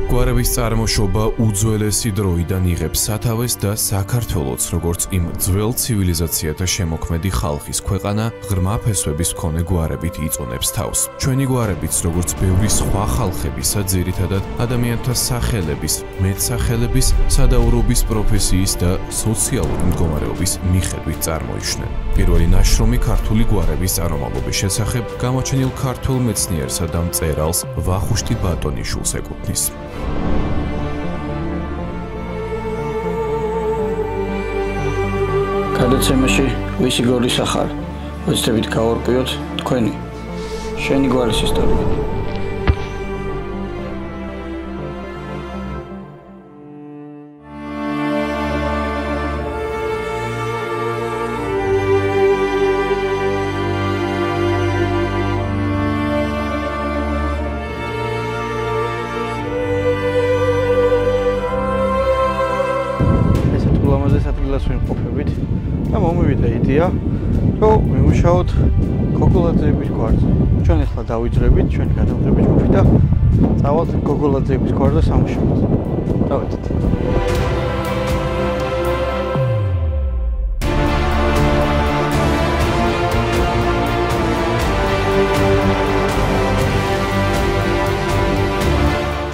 გვარების წარმოშობა უძველესი დროიდან იღებს სათავეს და საქართველოც, როგორც იმ ძველ ცივილიზაციათა შემოქმედი ხალხის ქვეყანა, ღრმა ფესვების მქონე გვარებით იწონებს თავს. ჩვენი გვარებიც, როგორც ბევრი სხვა ხალხებისა, ძირითადად ადამიანთა სახელების, მეტსახელების, სადაურობის პროფესიის და სოციალური მდგომარეობის მიხედვით წარმოიშნენ. პირველი ნაშრომი ქართული გვარების წარმომავლობის შესახებ გამოჩენილ ქართულ მეცნიერსა და მწერალს ვახუშტი ბატონიშვილს ეკუთვნის. გადაცემაში ვისი გვარის ახალ ვეცდებით გავარკვიოთ თქვენი შენი გვარის ისტორია. ვიმყოფებით და მომივიდა იდეა, რომ ვიმუშაოთ გოგოლაძეების გვარზე. ჩვენ ახლა დავიძრებით ჩვენი გადამღების ჯგუფი და წავალთ გოგოლაძეების გვარზე სამუშაოდ. დავედით.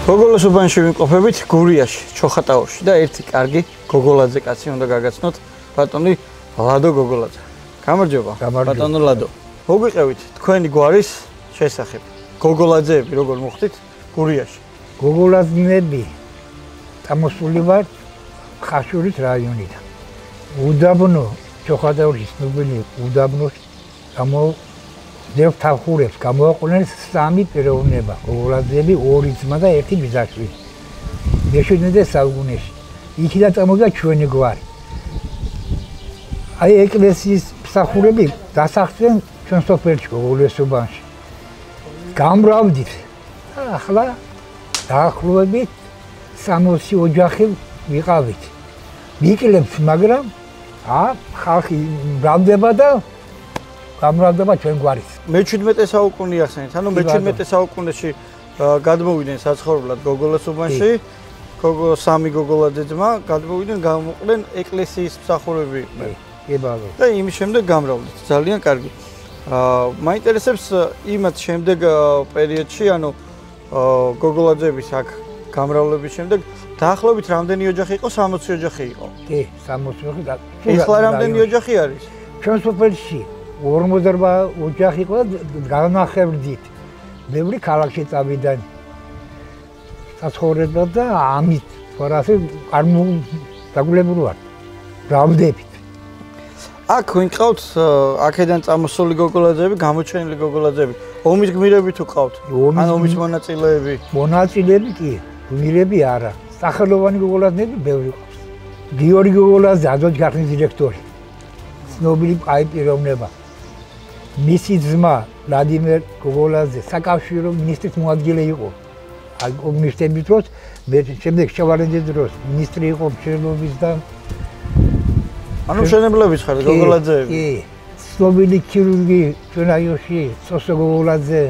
გოგოლას უბანში ვიმყოფებით გურიაში, ჩოხატაურში და ერთი კარგი გოგოლაძე კაცი უნდა გაგაცნოთ, ბატონი ლადო გოგოლაძე. გამარჯობა, ბატონო ლადო. მოგვიყევით თქვენი გვარის შესახებ. გოგოლაძეები როგორ მოხდით გურიაში? გოგოლაძეები წამოსული ვარ ხაშურის რაიონიდან. უდაბნო ჩოხატაურის ცნობილი უდაბნოს დევთახურებს გამოაყენეს სამი პიროვნება, გოგოლაძეები, ორი ძმა და ერთი ბიძაშვილი. მეშვიდმეტე საუკუნეში. იქიდან წამოვიდა ჩვენი გვარი. აი ეკლესიის მსახურები დასახდნენ ჩვენ სოფელში გოგოლას უბანში. გამრავდით. ახლა დაახლოებით 60 ოჯახი ვიყავით. მიკლებთ, მაგრამ ხალხი მრავლდება და გამრავლდება ჩვენ გვარის. მე-17 საუკუნე ახსენეთ, ანუ მე-17 საუკუნეში გადმოვიდნენ საცხოვრებლად გოგოლას უბანში. სამი გოგოლაძე ძმა გადმოვიდნენ, გამოყვნენ ეკლესიის მსახურები იყვნენ. კი ბატონო. და იმის შემდეგ გამრავლდით. ძალიან კარგი. მაინტერესებს იმათ შემდეგ პერიოდში, ანუ გოგოლაძეების აქ გამრავლების შემდეგ დაახლოებით რამდენი ოჯახი იყო? 60 ოჯახი იყო. კი, 60 ოჯახი და ეხლა რამდენი ოჯახი არის? ჩვენ სოფელში 48 ოჯახი იყო და განახევრდით. ბევრი ქალაქში წავიდნენ. საცხოვრებლად და ამით ფორასი არ დაგულებული ვარ. მრავლდებით. აქ ვინყავთ აქედან წამოსული გოგოლაძეები, გამოჩენილი გოგოლაძეები. ომის გმირები თუ ყავთ? ან ომის მონაწილეები? მონაწილეები კი, გმირები არა. სახელოვანი გოგოლაძეები ბევრი ყავს. გიორგი გოგოლაძე აზოტგახნის დირექტორი. ცნობილი პიროვნება. მისი ძმა ვლადიმერ გოგოლაძე საკავშირო მინისტრის მოადგილე იყო. მინისტრების დროს, შემდეგ შევარდნის დროს მინისტრი იყო მშენებლობის და ანუ მშენებლების ხარ გოგოლაძეები. კი. ცნობილი ქირურგი ჩვენ რაიონში, სოსო გოგოლაძე,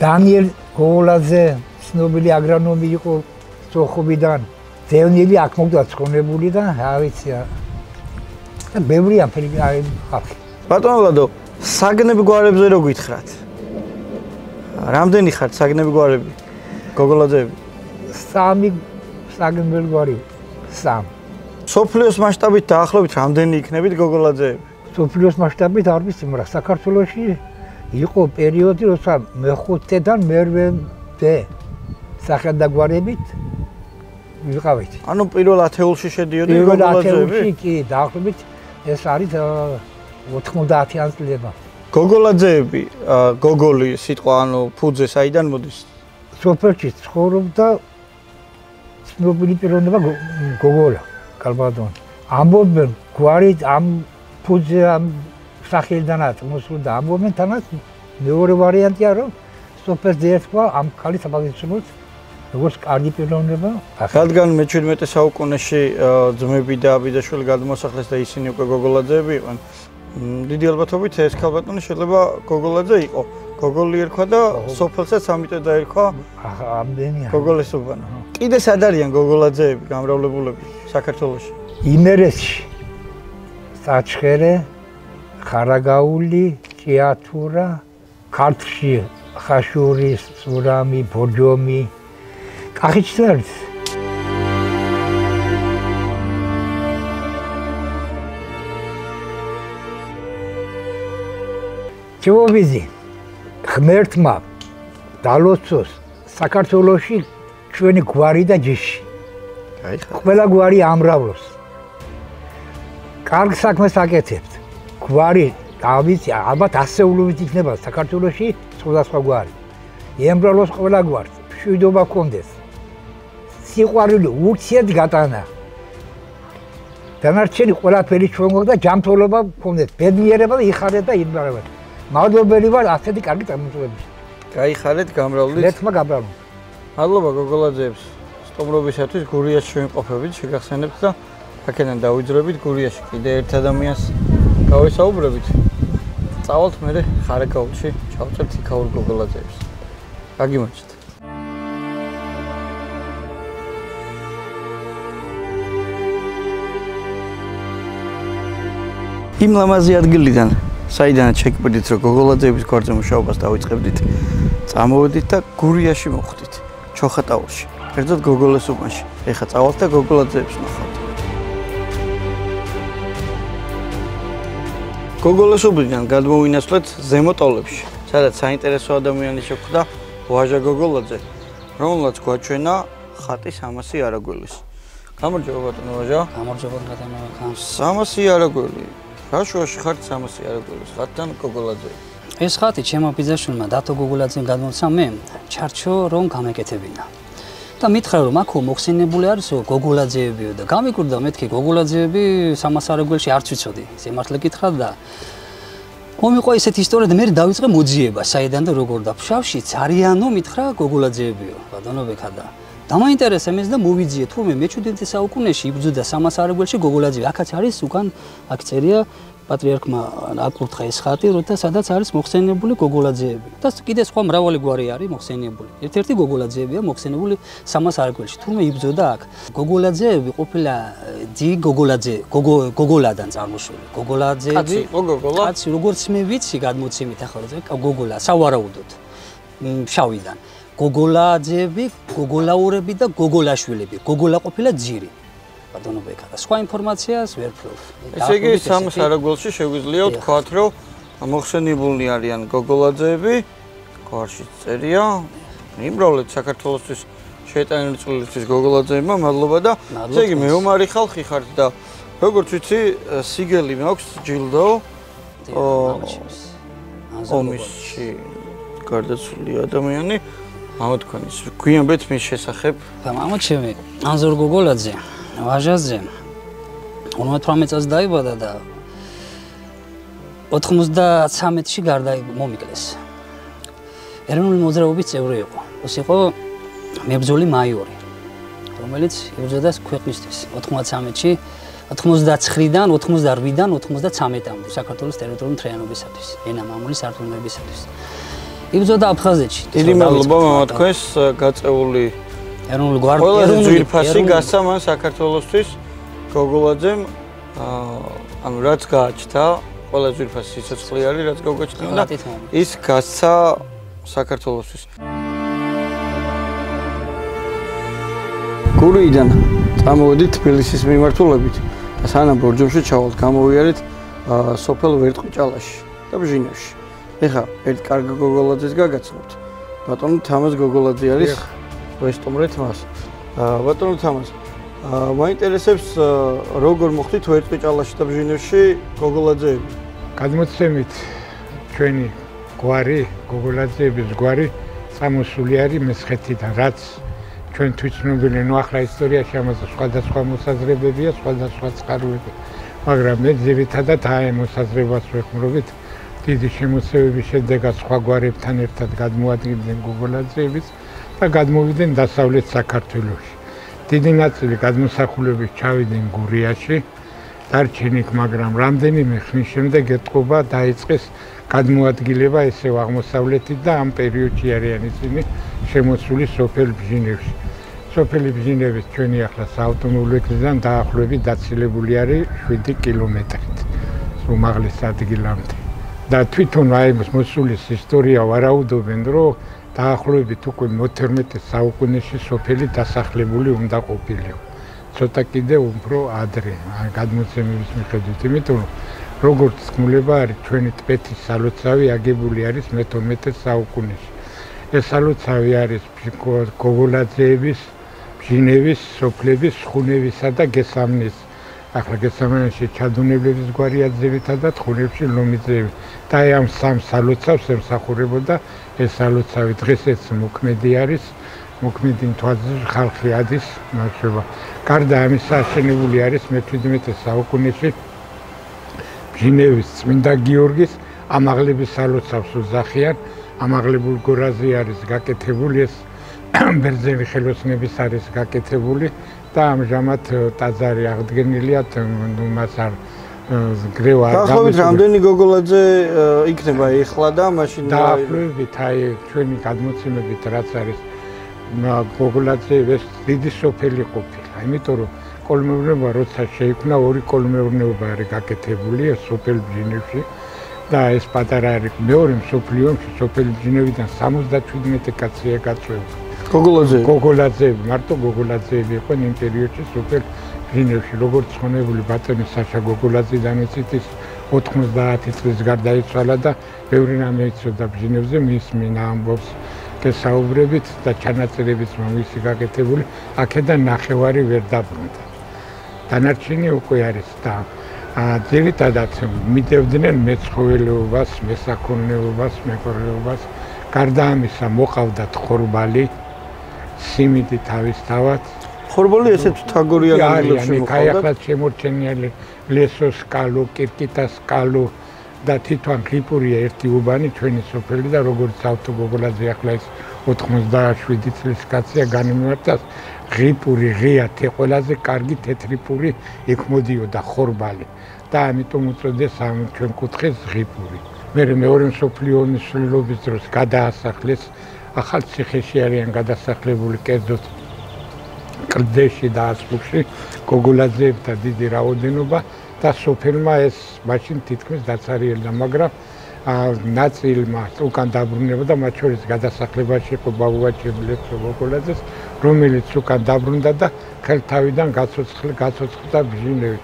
დანიელ გოგოლაძე, ცნობილი აგრონომი იყო სოხობიდან. ძევნილი აქ მოვიდა ცხონებული და რა ვიცი. და ბევრი ხალხი. ბატონო ლადო, საგნები გვარებზე რო გითხრათ? რამდენი ხართ საგნები გვარები? გოგოლაძეები? 3 საგნები გვარი. 3. სოფლიოს მასშტაბით დაახლოებით რამდენი იქნებით გოგოლაძეები? სოფლიოს მასშტაბით არ ვიცი, მაგრამ საქართველოში იყო პერიოდი, როცა მე-5-დან მე-8-მდე სახელდაგვარებით ვიყავით. ანუ პირველ ათეულში შედიოდნენ პირველ გოგოლაძეები? ათეულში კი, დაახლოებით ეს არის 90-იან წლება. გოგოლაძეები, გოგოლი სიტყვა, ანუ ფუძე საიდან მოდის? სოფელში ცხოვრობდა ცნობილი პიროვნება გოგოლა კალბადონი. ამბობენ გვარი ამ ფუძე ამ სახელიდანაც მოსულდა. ამბობენ თანაც მეორე ვარიანტია, რომ სოფელს ერთხვა ამ ქალის საბაგისროს როგორც კარგი პიროვნება. რადგან მე-17 საუკუნეში ძმები და ბიძაშვილი გადმოსახლეს და ისინი უკვე გოგოლაძეები იყვნენ, დიდი ალბათობით ეს ქალბატონი შეიძლება გოგოლაძე იყო. გოგოლი ერქვა და სოფელსაც ამიტომ დაერქვა ამდენია. გოგოლის უბანა. კიდე სად არიან გოგოლაძეები გამრავლებულები საქართველოში? იმერეთში, საჩხერე, ხარაგაული, ჭიათურა, ქართლში ხაშური, სურამი, ბორჯომი, კახეთში არის. ჩევოვიზი ღმერთმა დალოცოს საქართველოში ჩვენი გვარი და ჯიში. ყველა გვარი ამრავლოს. კარგ საქმეს აკეთებთ. გვარი დავიცი, ალბათ ასეულობით იქნება საქართველოში სხვადასხვა გვარი. იემრავლოს ყველა გვარს, მშვიდობა გქონდეს. სიყვარული ურთიერთ გატანა. დანარჩენი ყველაფერი ჩვენ გვაქვს და ჯანმრთელობა გქონდეს. ბედნიერება და იხარეთ და იმრავლება. მადლობელი ვარ ასეთი კარგი წარმოწმებისთვის. გაიხარეთ, გამრავლდით. ლეთმა გამრავლდით. მადლობა გოგოლაძეებს სტუმრობისათვის. გურიაში შევიმყოფებით, შეგახსენებთ და აქედან დავიძრებით გურიაში კიდე ერთ ადამიანს გავისაუბრებით. წავალთ მერე ხარაგაულში, ჩავწერთ იქაურ გოგოლაძეებს. გაგიმარჯვეთ. იმ ლამაზი ადგილიდან საიდანაც შეგბედით, რომ გოგოლაძეების გვარზე მუშაობას დავიწყებდით, წამოვედით და გურიაში მოხვდით, ჩოხატაურში, კერძოდ გოგოლას უბანში. ეხლა წავალთ და გოგოლაძეებს ნახავთ. გოგოლას უბნიდან გადმოვინაცვლეთ ზემო ტოლებში, სადაც საინტერესო ადამიანი შეხვდა ვაჟა გოგოლაძე, რომელმაც გვაჩვენა ხატი 300 არაგველის. გამარჯობა ბატონო ვაჟა. გამარჯობა ბატონო ხანს. 300 არაგველი. რა შუაში ხართ 300 არაგველის ხატთან გოგოლაძე? ეს ხატი ჩემო ბიძაშვილმა დათო გოგოლაძემ გადმოცა მე, ჩარჩო რომ გამეკეთებინა. და მითხრა რომ აქ მოხსენებული არისო გოგოლაძეებიო და გამიკვირდა მეთქი გოგოლაძეები 300 არაგველში არც ვიცოდი. სიმართლე გითხრა და მომიყვა ისეთი ისტორია და მე დავიწყე მოძიება, საიდან და როგორ და ფშავშიც არიანო მითხრა გოგოლაძეებიო, ბატონო ბექადა. დამაინტერესა მეც და მოვიძიე თურმე მე-17 საუკუნეში იბრძოდა 300 არაგველში გოგოლაძე. აქაც არის უკან აქ წერია პატრიარქმა აკურთხა ეს ხატი, როცა სადაც არის მოხსენებული გოგოლაძეები. და კიდე სხვა მრავალი გვარი არის მოხსენებული. ერთ-ერთი გოგოლაძეებია მოხსენებული 300 არაგველში. თურმე იბრძოდა აქ. გოგოლაძეები ყოფილა დი გოგოლადან წარმოშული. გოგოლაძეები კაცი, როგორც მე ვიცი გადმოცემით ახლა გოგოლა სავარაუდოდ შავიდან. გოგოლაძეები, გოგოლაურები და გოგოლაშვილები. გოგოლა ყოფილა ძირი. ბატონო ბექადა. სხვა ინფორმაციას ვერ ვფლობ. ესე იგი 300 არაგველში შეგვიძლია ვთქვათ, რომ მოხსენებული არიან გოგოლაძეები. გვარში წერია. იმრავლეთ საქართველოსთვის შეეტანილი წვლილისთვის გოგოლაძეებმა მადლობა და ესე იგი მეომარი ხალხი ხართ და როგორც ვიცი, სიგელი მაქვს ჯილდო ომისში გარდაცვლილი ადამიანი. მამა თქვენის გვიანბეთ მის შესახებ. და მამა ჩემი ანზორ გოგოლაძე ვაჟაზე 58 წელს დაიბადა და 93-ში გარდა მომიკლეს. ეროვნული მოძრაობის წევრი იყო. ეს იყო მებრძოლი მაიორი, რომელიც იბრძოდა ქვეყნისთვის 93-ში 99-დან 98-დან 93-მდე საქართველოს ტერიტორიული მთლიანობისათვის, ენა მამული სარწმუნოებისათვის. იბრძოდა აფხაზეთში. დიდი მადლობა მამა თქვენს გაწეული ეროვნული გვარდი ეროვნული ძვირფასი გასცა მან საქართველოსთვის გოგოლაძემ ანუ რაც გააჩნდა ყველა ძვირფასი სიცოცხლე არის რაც გოგოჩნდა და ის გასცა საქართველოსთვის. გურიიდან წამოვედით თბილისის მიმართულებით და სანამ ბორჯომში ჩავალთ გამოვიარეთ სოფელ ვერტყუჭალაში და ბჟინევში. ეხლა ერთ კარგ გოგოლაძეს გაგაცნობთ. ბატონო თამაზ გოგოლაძე არის ვესტუმრეთ მას. ბატონო თამაზ, მაინტერესებს როგორ მოხდით ვერტყუჭალაში და ბჟინევში გოგოლაძეები? გადმოცემით ჩვენი გვარი, გოგოლაძეების გვარი წამოსული არის მესხეთიდან, რაც ჩვენთვის ცნობილი, ნუ ახლა ისტორიაში ამაზე სხვადასხვა მოსაზრებებია, სხვადასხვა წყაროები, მაგრამ მე ძირითადად აი მოსაზრებას ვეხმარებით. დიდი შემოსევების შედეგად სხვა გვარებთან ერთად გადმოადგილდნენ გოგოლაძეებიც და გადმოვიდნენ დასავლეთ საქართველოში. დიდი ნაწილი გადმოსახულების ჩავიდნენ გურიაში, დარჩენ იქ, მაგრამ რამდენიმე ხნის შემდეგ ეტყობა დაიწყეს გადმოადგილება ესეო აღმოსავლეთით და ამ პერიოდში არიან ისინი შემოსული სოფელ ბჟინევში. სოფელი ბჟინევის ჩვენი ახლა საავტომობილიდან დაახლოებით დაცილებული არის 7 კილომეტრით უმაღლეს ადგილამდე. და თვითონ აი მოსულის ისტორია ვარაუდობენ, რომ დაახლოებით უკვე 12 საუკუნეში სოფელი დასახლებული უნდა ყოფილიყო. ცოტა კიდე უფრო ადრე, გადმოცემების მიხედვით, იმიტომ რომ როგორც თქმულება არის, ჩვენი ტბეთის სალოცავი აგებული არის მე-12 საუკუნეში. ეს სალოცავი არის გოგოლაძეების, ბჟინევის, სოფლების, ხუნევისა და გესამნის. ახლა გესამნეში ჩადუნებლების გვარია ძირითადად, ხუნებში ლომიძეები. და ამ სამ სალოცავს ემსახურებოდა ეს სალოცავი დღესაც მოქმედი არის. მოქმედი თვალზე ხალხი ადის ნახება. გარდა ამისა აშენებული არის მე-17 საუკუნეში ბჟინევის წმინდა გიორგის ამაღლების სალოცავს უძახიან. ამაღლებულ გორაზე არის გაკეთებული ეს ბერძენი ხელოსნების არის გაკეთებული და ამჟამად ტაძარი აღდგენილია მას არ გრევა არ დაახლოებით რამდენი გოგოლაძე იქნება ეხლა და მაშინ დაახლოებით აი ჩვენი გადმოცემებით რაც არის გოგოლაძე ეს დიდი სოფელი ყოფილა იმიტომ რომ კოლმეურნეობა როცა შეიქმნა ორი კოლმეურნეობა არის გაკეთებული ეს სოფელ ბჟინევში და ეს პატარა არის მეორე მსოფლიო ომში სოფელ ბჟინევიდან 77 კაცია გაწვეულდა გოგოლაძეები მარტო გოგოლაძეები იყვნენ იმ პერიოდში სოფელ ბჟინევში როგორც ხონებული ბატონი საშა გოგოლაძიდან ეცით ის 90 წლის გარდაიცვალა და ბევრი რამე იცოდა ბჟინევზე მის მინა ამბობს გესაუბრებით და ჩანაწერებიც მომისი გაკეთებული აქედან ნახევარი ვერ დაბრუნდა დანარჩენი უკვე არის და ძირითადად მიდევდნენ მეცხოველეობას, მესაქონლეობას, მეკარეობას. გარდა ამისა მოყავდათ ხორბალი, სიმინდი თავისთავად. ხორბალი ესეთ თაგორიან ადგილებში მოყავდათ. აი ახლა შემორჩენილი ლესოს კალო, კირკიტას კალო და თვითონ ღიპურია ერთი უბანი ჩვენი სოფელი და როგორც ავტოგოგოლაძე ახლა ეს 97 წლის კაცია განიმარტავს ღიპური ღია ყველაზე კარგი თეთრი პური იქ მოდიოდა ხორბალი და ამიტომ უწოდეს ამ ჩვენ კუთხეს ღიპური. მეორე მსოფლიო ომის სრულობის დროს გადაასახლეს ახალციხეში არიან გადასახლებული კერძოდ კლდეში და ასპუქში გოგოლაძეებთა დიდი რაოდენობა და სოფელმა ეს მაშინ თითქმის დაცარიელდა, მაგრამ ნაწილმა უკან დაბრუნება და მათ შორის გადასახლებაში იყო ბაბუაჩემ გოგოლაძეს, რომელიც უკან დაბრუნდა და ხელთავიდან გაცოცხლდა ბჟინევი.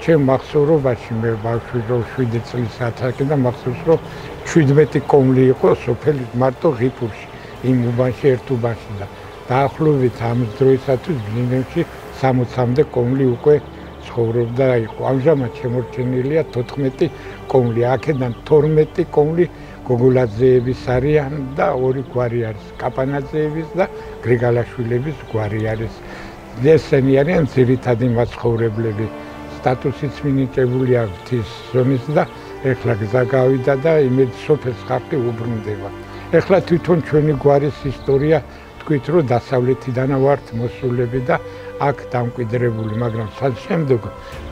ჩემ მახსოვრობაში მე ბავშვი 7 წლის ასაკი და მახსოვს რომ 17 კომლი იყო სოფელი მარტო ღიპურში, იმ უბანში ერთ უბანში და დაახლოებით ამ დროისათვის ბჟინევში 60-მდე კომლი უკვე ცხოვრობდა იყო. ამჟამად შემორჩენილია 14 კომლი, აქედან 12 კომლი გოგოლაძეების არიან და ორი გვარი არის, კაპანაძეების და გრიგალაშვილების გვარი არის. ესენი არიან ძირითადი მაცხოვრებლები. სტატუსიც მინიჭებული აქვს ის ზონის და ეხლა გზა გავიდა და იმედ სოფელს ხალხი უბრუნდება. ეხლა თვითონ ჩვენი გვარის ისტორია თქვით რომ დასავლეთიდან ვართ მოსულები და აქ დამკვიდრებული, მაგრამ შემდეგ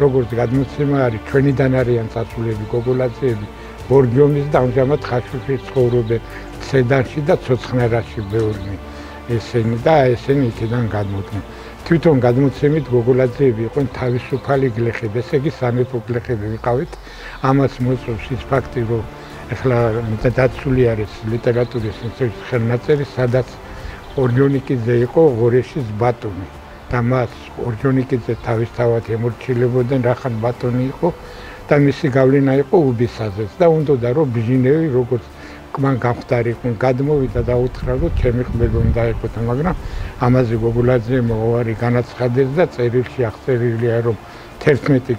როგორც გადმოცემა არის ჩვენიდან არიან წასულები გოგოლაძეები ბორჯომის და ამჟამად ხაშურში ცხოვრობენ ცედანში და ცოცხნარაში ბევრი ესენი და ესენი იქიდან გადმოდნენ. თვითონ გადმოცემით გოგოლაძეები იყვნენ თავისუფალი გლეხები, ესე იგი სამეფო გლეხები ვიყავით. ამას მოწევს ის ფაქტი, რომ ეხლა დაცული არის ლიტერატურის ინსტიტუტის ხელნაწერი, სადაც ორჯონიკიძე იყო ღორეშის ბატონი და მას ორჯონიკიძე თავისთავად ემორჩილებოდნენ, რახან ბატონი იყო და მისი გავლენა იყო უბისაზეც და უნდოდა რომ ბჟინევი როგორც მან გამხდარი იყო გადმოვიდა და უთხრა რომ ჩემი ხმები უნდა იყოთ, მაგრამ ამაზე გოგოლაძემ უარი განაცხადეს და წერილში აღწერილია რომ 16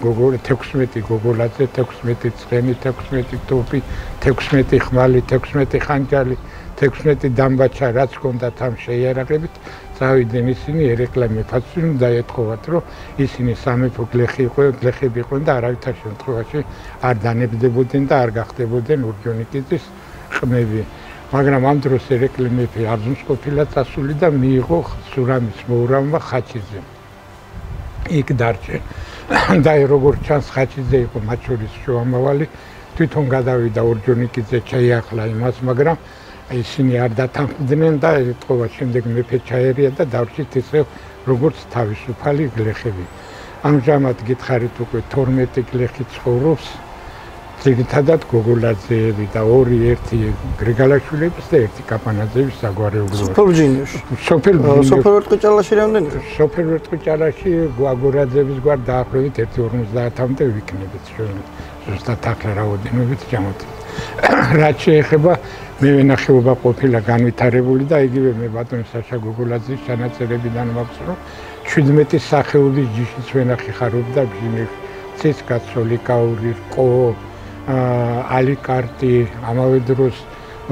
გოგოლაძე, 16 ცხენი, 16 ტופი, 16 ხმალი, 16 ხანჯალი, 16 დამბაჩა რაც ჰქონდათ ამ შეიარაღებით, წავიდნენ ისინი ერეკლე მეფაცვი უნდა ეთხოვათ რომ ისინი სამეფო გლეხები იყვნენ და არავითარ შემთხვევაში არ დანებდებოდნენ და არ გახდებოდნენ ორჯონიკიძის ხმები. მაგრამ ამ დროს ერეკლე მეფე არზუმს ყოფილა წასული და მიიღო სურამის მოურავმა ხაჩიძემ. იქ დარჩენ და როგორც ჩანს ხაჩიძე იყო მათ შორის შუამავალი, თვითონ გადავიდა ორჯონიკიძე შეიახლა იმას, მაგრამ ისინი არ დათანხმდნენ და ეთყობა შემდეგ მეფე ჩაერია და დარჩით ისე როგორც თავისუფალი გლეხები. ამჟამად გითხარით უკვე 12 გლეხი ცხოვრობს. ძირითადად გოგოლაძეები და ერთი გრიგალაშვილების და ერთი კაპანაძეების საგვარეულო. სოფელ ვერტყიჭალაში რამდენი? სოფელ ვერტყიჭალაში გოგოლაძეების გვარ დაახლოებით 1.50-მდე ვიქნებით ჩვენ. ზუსტად ახლა რაოდენობით ჩამოვთვლით. რაც შეეხება მევენახეობა ყოფილა განვითარებული და იგივე მე ბატონი საშა გოგოლაძის ჩანაწერებიდან მაქვს რომ 17 სახეობის ჯიშის ვენახი ხარობდა ბჟინებში. ცისკაცოლი, კაური, რკო, ალიკარტი, ამავე დროს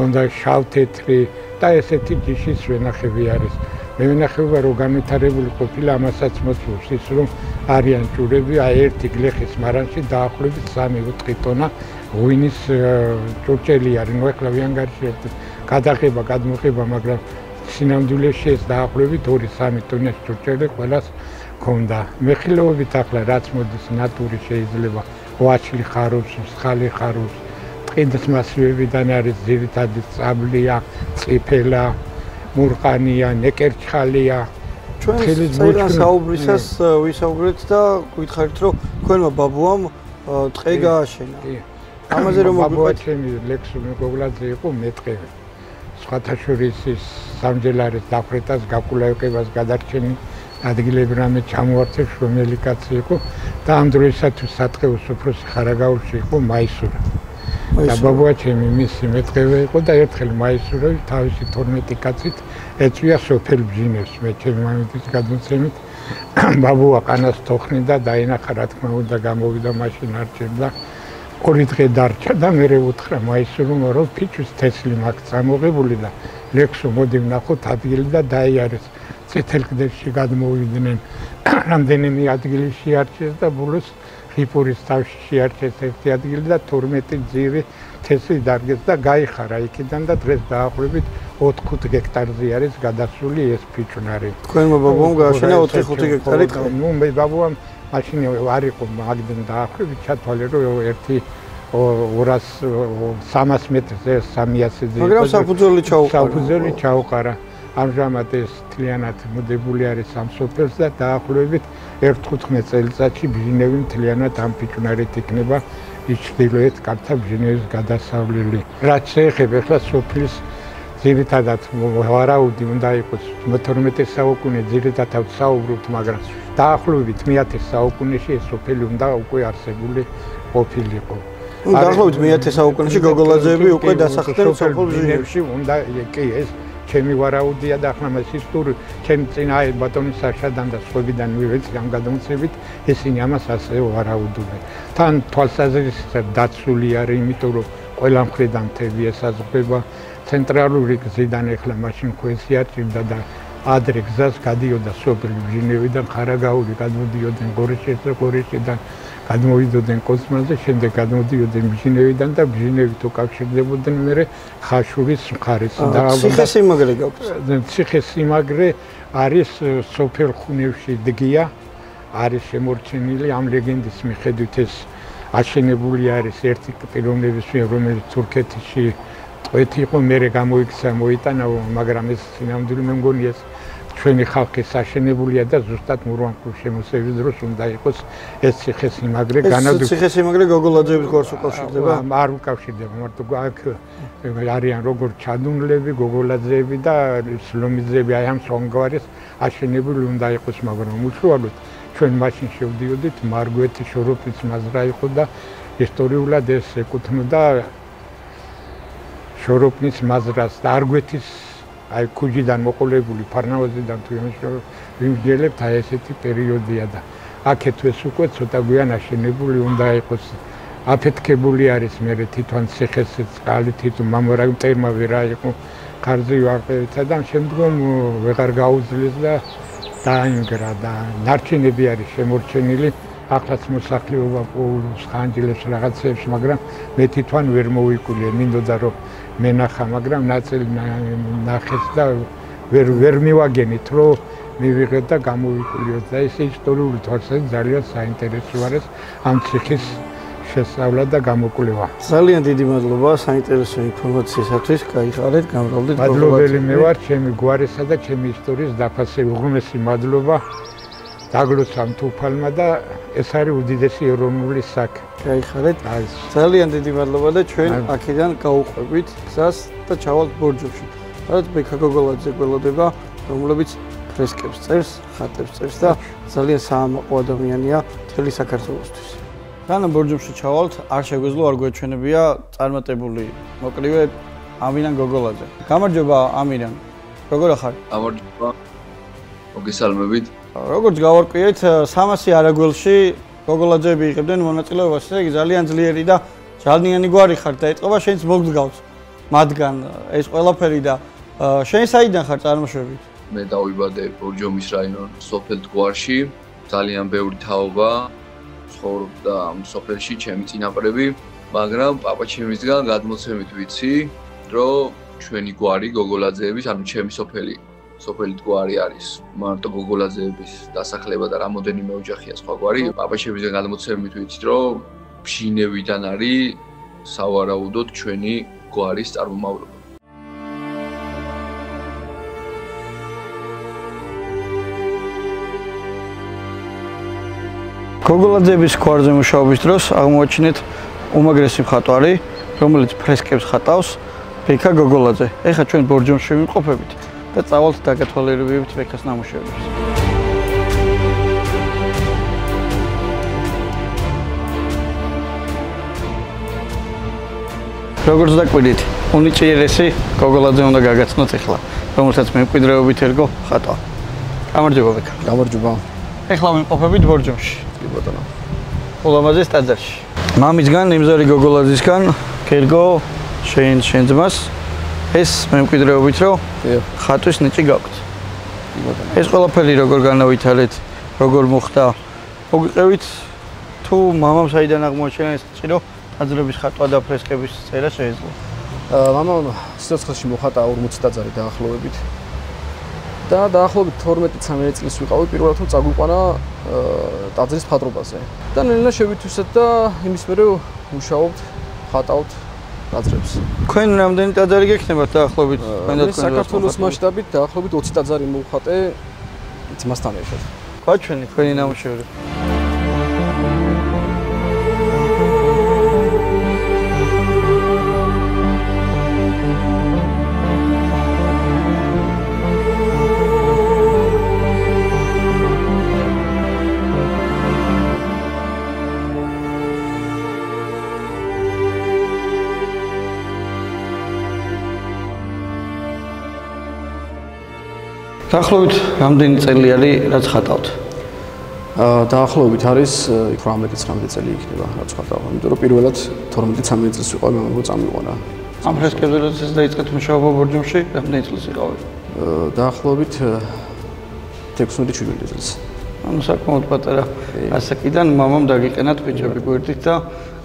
უნდა შავთეთრი და ესეთი ჯიშის ვენახები არის. მევენახეობა რო განვითარებული ყოფილა ამასაც მოწვევს ის რომ არიან ჭურები, ერთი გლეხის მარანში დაახლოებით 3-4 ტონა ღვინის ჭურჭელი არის. ნუ ახლა ვიანგარში გადაღება, გადმოღება, მაგრამ სინამდვილეში ეს დაახლოებით 2-3 ტონა ჭურჭელი ყველას ქონდა. მეხილეობით ახლა რაც მოდის ნატური შეიძლება ვაჩლი ხარობს, მსხალი ხარობს, ტყიდის მასივებიდან არის ძირითადი წაბლია, წიფელა, მურყანია, ნეკერჩხალია. ჩვენ წეგან საუბრისას ვისაუბრეთ და გითხარით რომ თქვენმა ბაბუამ ტყე გააშენა. ამაზე რომ ბაბუა ჩემი ლექსუმი გოგლაძე იყო მეტყევი. სხვათა შორის ის სამჯელარის დაფრეტას, გაკულაევკებას გადარჩენი ადგილები რამე ჩამოართვეს რომელი კაცი იყო და ამ დროისათვის სატყეოს უფროსი ხარაგაულში იყო მაისურა. და ბაბუა ჩემი მისი მეტყევი იყო და ერთხელ მაისურა თავისი 12 კაცით ეწვია სოფელ ბჟინებს. მე ჩემი მამის გადმოცემით ბაბუა ყანას თოხნიდა და დაინახა რა თქმა უნდა გამოვიდა მაშინ არჩევდა. 2 დღე დარჩა და მე უთხრა მაისურმა რომ ფიჩვის თესლი მაქვს წამოღებული და ლექსო მოდი ვნახოთ ადგილი და დაიარეს. წითელ კლდეში გადმოვიდნენ რამდენიმე ადგილი შეარჩეს და ბოლოს ხიპურის თავში შეარჩეს ერთი ადგილი და 12 ძირი თესლი დარგეს და გაიხარა იქიდან და დღეს დაახლოებით 4-5 გექტარზე არის გადასული ეს ფიჩვნარი. თქვენმა ბაბუამ გააშენა 4-5 გექტარი ტყე. ნუ მე ბაბუამ მაშინ არ იყო მაგდენ დაახლოებით ჩათვალე რომ ერთი 200-300 მეტრზე 300-ზე მაგრამ საფუძველი ჩაუყარა. ამჟამად ეს მთლიანად მოდებული არის ამ სოფელს და დაახლოებით 1-15 წელიწადში ბჟინევი მთლიანად ამ ფიჩვნარით იქნება ჩრდილოეთ კალთა ბჟინევის გადასავლელი. რაც შეეხება ახლა სოფლის ძირითადად ვარაუდი უნდა იყოს 12 საუკუნე ძირითადად საუბრობთ, მაგრამ დაახლოებით მე-10 საუკუნეში ეს სოფელი უნდა უკვე არსებული ყოფილიყო. დაახლოებით მე-10 საუკუნეში გოგოლაძეები უკვე დასახლდნენ სოფელ ბჟინევში. უნდა კი ეს ჩემი ვარაუდია და ახლა მას ისტორია ჩემი წინა ბატონი საშადან და სხვებიდან მივეცი ამ გადამოცებით ისინი ამას ასე ვარაუდობენ. თან თვალსაზრისით დაცული არის, იმიტომ რომ ყველა მხრიდან მთები ესაზღვრება ცენტრალური გზიდან ახლა მაშინ ქვესი არჭირდა და ადრე გზას გადიოდა სოფელ ბჟინევიდან ხარაგაული გადმოდიოდნენ გორეშიდან გადმოვიდოდნენ კოცმაზე, შემდეგ გადმოდიოდნენ ბჟინევიდან და ბჟინევით უკავშირდებოდნენ მერე ხაშურის მხარეს. ციხესიმაგრე გაქვს. ციხესიმაგრე არის სოფელ ხუნევში დგია, არის შემორჩენილი ამ ლეგენდის მიხედვით ეს აშენებული არის ერთი პიროვნების მიერ, რომელიც თურქეთში ტყვეთი იყო, მერე გამოიქცა, მოიტანა, მაგრამ ეს სინამდვილე მე მგონი ეს ჩვენი ხალხის აშენებულია და ზუსტად მურვანკულ შემოსევის დროს უნდა იყოს ეს ციხესიმაგრე. ეს ციხესიმაგრე გოგოლაძეების გვარს უკავშირდება? არ უკავშირდება, მარტო აქ არიან როგორც ჩადუნლები, გოგოლაძეები და სლომიძეები, აი ამ სამგვარის აშენებული უნდა იყოს, მაგრამ უშუალოდ ჩვენ მაშინ შევდიოდით მარგვეთი შოროპის მაზრა იყო და ისტორიულად ეს ეკუთვნოდა შოროპის მაზრას და არგვეთის აი ქუჯიდან მოყოლებული ფარნავაზიდან თუ ვიმსჯელებთ აი ესეთი პერიოდია და აქეთ ეს უკვე ცოტა გვიან აშენებული უნდა იყოს. აფეთქებული არის მე თვითონ ციხესაც წყალი თვითონ მამორა მტერმა ვერა იყო ხარზე ვარყეთა და შემდგომ ვეღარ გაუძლეს და დაინგრა და ნარჩენები არის შემორჩენილი. ახლაც მოსახლეობა პოულობს ხანჯლებს რაღაცებს, მაგრამ მე თვითონ ვერ მოვიკვლია, მინდოდა რომ მენახა, მაგრამ ნაწილი ნახეს და ვერ მივაგენით, რომ მივიღეთ და გამოვიკლიოთ და ეს ისტორიული თვალსაზრისით ძალიან საინტერესო არის ამ ციხის შესწავლა და გამოკვლევა. ძალიან დიდი მადლობა საინტერესო ინფორმაციისათვის. გაიხარეთ, გამრავლდით. მადლობელი მე ვარ ჩემი გვარისა და ჩემი ისტორიის დაფასების უღრმესი მადლობა დაგლოცამ თუფალმა და ეს არის უდიდესი ეროვნული საქმე. გაიხარეთ. ძალიან დიდი მადლობა და ჩვენ აქედან გავუყვებით გზას და ჩავალთ ბორჯომში. სადაც ბექა გოგოლაძე გველოდება, რომლებიც ფრესკებს წერს, ხატებს წერს და ძალიან საამაყო ადამიანია მთელი საქართველოსთვის. სანამ ბორჯომში ჩავალთ, არ შეგვეძლო არ გვეჩვენებია წარმატებული მოკლივე ამინან გოგოლაძე. გამარჯობა ამინან. როგორ ახარ? გამარჯობა. მოგესალმებით. როგორც გავარკვიეთ, 300 არაგველში გოგოლაძეები იღებდნენ მონაწილეობას, ესე იგი ძალიან ძლიერი და ჯალნიანი გვარი ხარ და ეთყობა შენც მოგდგავს მათგან ეს ყველაფერი და შენ საიდან ხარ წარმოშობით? მე დავიბადე ბორჯომის რაიონის სოფელ გვარში, ძალიან ბევრი თაობა ცხოვრობდა ამ სოფელში ჩემი წინაპრები, მაგრამ პაპაჩემისგან გადმოცემით ვიცი, რომ ჩვენი გვარი გოგოლაძეების, ანუ ჩემი სოფელი გვარი არის მარტო გოგოლაძეების დასახლება და რამოდენიმე ოჯახია სხვა გვარი. პაპაჩემისგან გადმოცემით ვიცით, რომ ბჟინევიდან არის სავარაუდოდ ჩვენი გვარის წარმომავლობა. გოგოლაძეების გვარზე მუშაობის დროს აღმოაჩინეთ უმაგრესი მხატვარი, რომელიც ფრესკებს ხატავს, ბექა გოგოლაძე. ეხლა ჩვენ ბორჯომში ვიმყოფებით და წავალთ დაგათვალიერებებით ბექას ნამუშევრებს. როგორც დაკვირდით, უნიჭიერესი გოგოლაძე უნდა გაგაცნოთ ეხლა, რომელსაც მემკვიდრეობით ერგო ხატვა. გამარჯობა ბექა. გამარჯობა. ეხლა ვიმყოფებით ბორჯომში. კი ბატონო. ულამაზეს ტაძარში. მამისგან, იმზარი გოგოლაძისგან გერგო შენ ძმას ეს მემკვიდრეობით რომ ხატვის ნიჭი გაქვთ. კი ბატონო. ეს ყველაფერი როგორ განავითარეთ, როგორ მოხდა? მოგვიყევით თუ მამამ საიდან აღმოაჩინა ეს ნიჭი რომ ტაძრების ხატვა და ფრესკების წერა შეეძლო? მამამ სიცოცხლეში მოხატა 40 ტაძარი დაახლოებით. და დაახლოებით 12-13 წლის ვიყავი პირველად რომ წაგვიყვანა ტაძრის მხატვრობაზე. და ნელა შევითვისეთ და იმის მერე მუშაობთ, ხატავთ ტაძრებს. თქვენ რამდენი ტაძარი გექნებათ დაახლოებით? საქართველოს მასშტაბით დაახლოებით 20 ტაძარი მოვხატე ძმასთან ერთად. გაჩვენი თქვენი ნამუშევრები. დაახლოებით რამდენი წელი არის რაც ხატავთ? დაახლოებით არის 18-19 წელი იქნება რაც ხატავ. იმიტომ რომ პირველად 12-13 წლის ვიყავი მამამ წამიყვანა. ამ ფრესკებზე როცა დაიწყეთ მუშაობა ბორჯომში, რამდენი წლის იყავი? დაახლოებით 16-17 წელს. ანუ საკმაოდ პატარა ასაკიდან მამამ დაგიყენათ ბიჭები გვერდით და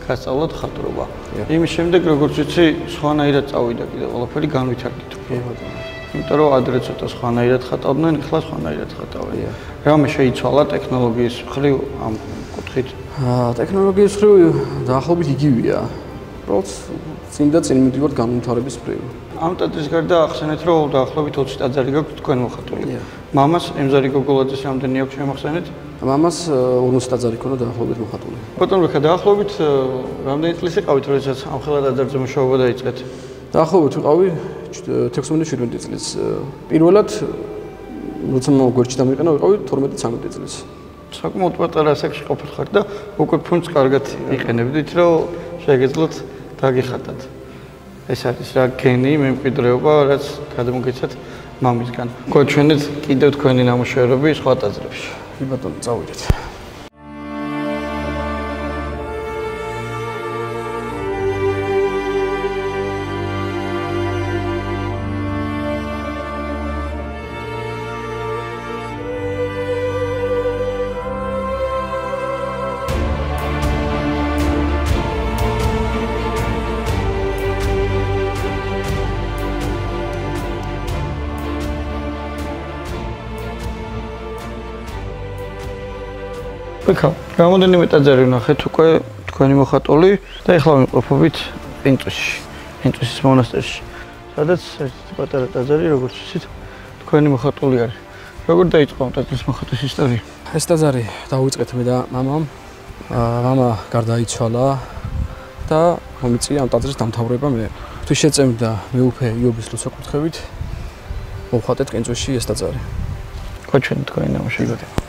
გასწავლოთ ხატრობა. იმის შემდეგ როგორც ვიცი, სხვანაირად წავიდა კიდე ყველაფერი განვითარდით. კი ბატონო. იმიტომ რომ ადრე ცოტა სხვანაირად ხატავდნენ, ახლა სხვანაირად ხატავენ. რამე შეიცვალა ტექნოლოგიის მხრივ ამ კუთხით? ტექნოლოგიის მხრივ დაახლოებით იგივეა. უბრალოდ წინ და წინ მივდივართ განვითარების მხრივ. ამ ტაძრის გარდა ახსენეთ, რომ დაახლოებით 20 ტაძარი გაქვთ თქვენ მოხატული. მამას იმზარი გოგოლაძეს რამდენი აქვს შემახსენეთ? მამას 40 ტაძარი ქონდა დაახლოებით მოხატული. ბატონო ბექა, დაახლოებით რამდენი წლის იყავით, როდესაც ამ ხელა ტაძარზე მუშაობა დაიწყეთ? დაახლოებით ვიყავი 16-17 წლის. პირველად როცა გვერდში დამიყენა ვიყავი 12-13 წლის. საკმაოდ პატარა ასაკში ყოფილ ხართ და უკვე ფუნტს კარგად იყენებდით, რომ შეგეძლოთ დაგიხატათ. ეს არის რა გენი, მემკვიდრეობა, რაც გადმოგეცათ მამისგან. გვაჩვენეთ კიდევ თქვენი ნამუშევრები სხვა ტაძრებში. კი ბატონო, წავიდეთ. ბექა, რამოდენიმე ტაძარი ვნახეთ უკვე თქვენი მოხატული და ეხლა ვიმყოფებით პინტუსში, პინტუსის მონასტერში. სადაც ერთი პატარა ტაძარი, როგორც ვთქვით, თქვენი მოხატული არის. როგორ დაიწყო ტაძრის მოხატვის ისტორია? ეს ტაძარი დავიწყეთ მე და მამამ. მამა გარდაიცვალა და მომიწია ამ ტაძრის დამთავრება მე. ღვთისმშეწმდა მეუფე იობის ლოცვა-კურთხევით მოვხატეთ ყინწვისში ეს ტაძარი. ხო ჩვენ თქვენი ნამუშევრები.